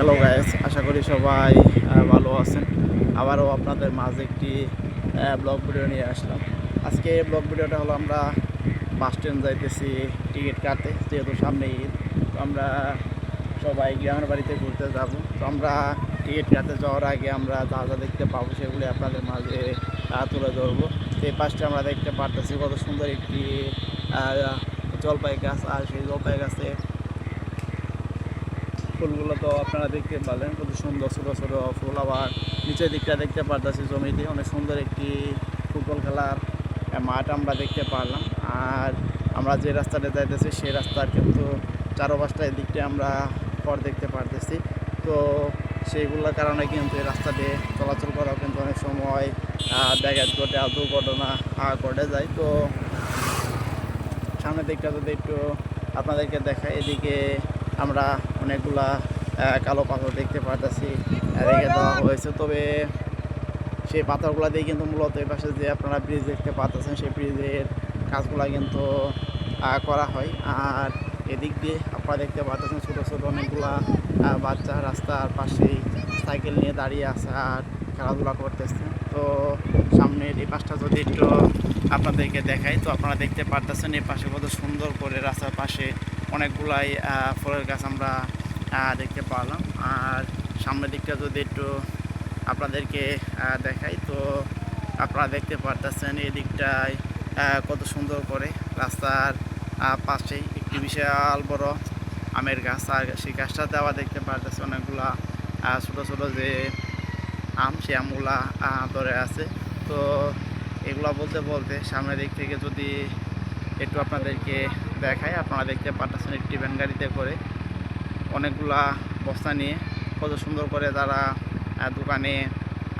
Hello guys, আশা করি সবাই ভালো আছেন। আবারও আপনাদের মাঝে একটি ব্লগ ভিডিও নিয়ে আসলাম। আজকে ব্লগ ভিডিওটা হলো আমরা বাস স্ট্যান্ড যাইতেছি টিকিট কাটতে, যেহেতু সামনে ঈদ। তো আমরা সবাই গ্রামের বাড়িতে ঘুরতে যাব। তো আমরা টিকিট কাটতে যাওয়ার আগে আমরা যা যা দেখতে পাবো সেগুলি আপনাদের মাঝে তুলে ধরবো। তো এই পাশটা আমরা দেখতে পারতেছি কত সুন্দর একটি জলপাই গাছ, আর সেই জলপাই গাছে ফুলগুলো তো আপনারা দেখতে পারলেন, কত সুন্দর ছোটো ছোটো ফুল। আবার নিচের দিকটা দেখতে পারতেছি জমিতে অনেক সুন্দর একটি ফুটবল খেলার মাঠ আমরা দেখতে পারলাম। আর আমরা যে রাস্তাটা যাইতেছি সেই রাস্তার কিন্তু চারপাশটা দিকটা আমরা পর দেখতে পারতেছি। তো সেইগুলোর কারণে কিন্তু এই রাস্তাতে চলাচল করাও কিন্তু অনেক সময় ব্যাঘাত ঘটে, দুর্ঘটনা ঘটে যায়। তো সামনের দিকটা যদি একটু আপনাদেরকে দেখাই, এদিকে আমরা অনেকগুলা কালো পাথর দেখতে পারতেছি রেখে দেওয়া হয়েছে। তবে সেই পাথরগুলো দিয়ে কিন্তু মূলত এই পাশে যে আপনারা ব্রিজ দেখতে পাচ্ছেন সেই ব্রিজের কাজগুলো কিন্তু করা হয়। আর এদিক দিয়ে আপনারা দেখতে পাচ্ছেন ছোটো ছোটো অনেকগুলা বাচ্চা রাস্তার পাশেই সাইকেল নিয়ে দাঁড়িয়ে আছে আর খেলাধুলা করতেছে। তো সামনের এই পাশটা যদি একটু আপনাদেরকে দেখাই, তো আপনারা দেখতে পারতেছেন এই পাশে কত সুন্দর করে রাস্তার পাশে অনেকগুলাই ফলের গাছ আমরা দেখতে পারলাম। আর সামনের দিকটা যদি একটু আপনাদেরকে দেখাই, তো আপনারা দেখতে পারতেছেন এই দিকটায় কত সুন্দর করে রাস্তার পাশেই একটি বিশাল বড় আমের গাছ, আর সেই গাছটাতে আবার দেখতে পারতেছে অনেকগুলা ছোটো ছোটো যে আম, সেই আমগুলা ধরে আছে। তো এগুলা বলতে বলতে সামনের দিক থেকে যদি একটু আপনাদেরকে দেখায়, আপনারা দেখতে পাচ্ছেন একটি ভ্যান গাড়িতে করে অনেকগুলা বস্তা নিয়ে কত সুন্দর করে তারা দোকানে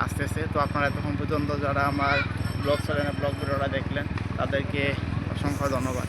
আসতেছে। তো আপনারা এতক্ষণ পর্যন্ত যারা আমার ব্লগ চ্যানেলে ব্লগ ভিডিওটা দেখলেন তাদেরকে অসংখ্য ধন্যবাদ।